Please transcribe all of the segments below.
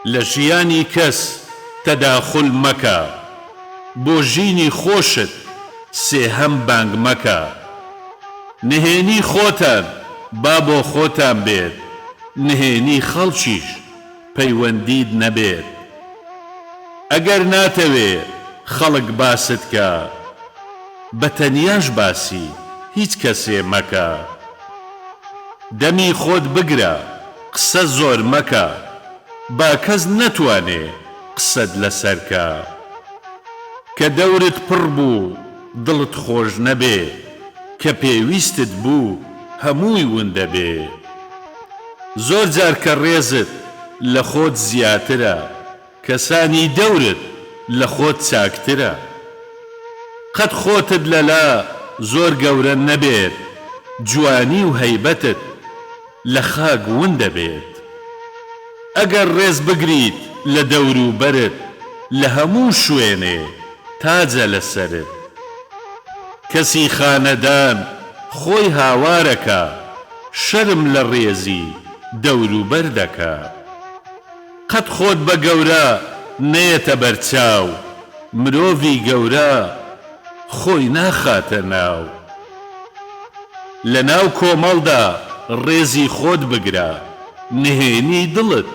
لە ژیانی کەس تەداخل مەکە، بۆ ژینی خۆشت سێهەم بانگ مەکە. نهێنی خۆتان با بۆ خۆتان بێت، نهێنی خەڵکیش پەیوەندید نەبێت. ئەگەر ناتەوێ خەڵک باست کە، بە تەنیاش باسی هیچ کەسێ مەکە. دەمی خۆت بگرە قسە زۆر مەکە، با کەس نەتوانێ قسەت لەسەرکە. کە دەورت پڕ بوو دڵت خۆش نەبێ، کە پێویستت بوو هەمووی ون دەبێ. زۆر جار کە ڕێزت لە خۆت زیاترە، کەسانی دەورت لە خۆت چاکترە. قەت خۆتت لەلا زۆر گەورە نەبێت، جوانی و هەیبەتت لە خاک ون دەبێت. ئەگەر ڕێز بگریت لە دەور و بەرت، لە هەموو شوێنێ تاجە لەسەرت. کەسی خانەدان خۆی هاوارەکە، شەرم لە ڕێزی دەور و بەر دەکا. قەت خۆت بە گەورە نەیەتە بەرچاو، مرۆڤی گەورە خۆی ناخاتە ناو. لە ناو کۆمەڵدا ڕێزی خۆت بگرە، نهێنی دڵت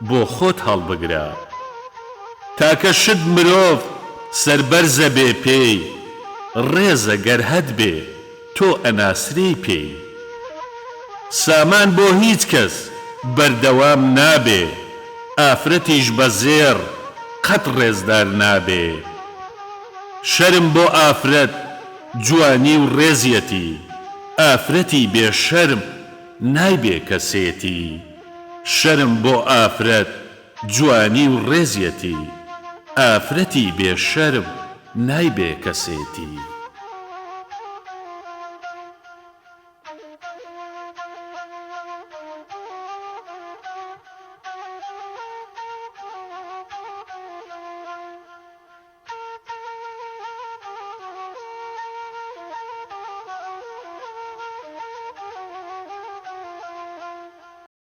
بۆ خۆت هەڵبگرە. تاکە شت مرۆڤ سەربەرزە بێ پێی، ڕێزە گەر هەت بێ تۆ ئەناسری پێی. سامان بۆ هیچ کەس بەردەوام نابێ، ئافرەتیش بە زێر قەت ڕێزدار نابێ. شەرم بۆ ئافرەت جوانی و ڕێزیەتی، ئافرەتی بێشەرم نایبێ کەسێتی. شەرم بۆ ئافرەت جوانی و ڕێزیەتی، ئافرەتی بێشەرم نایبێ کەسێتی.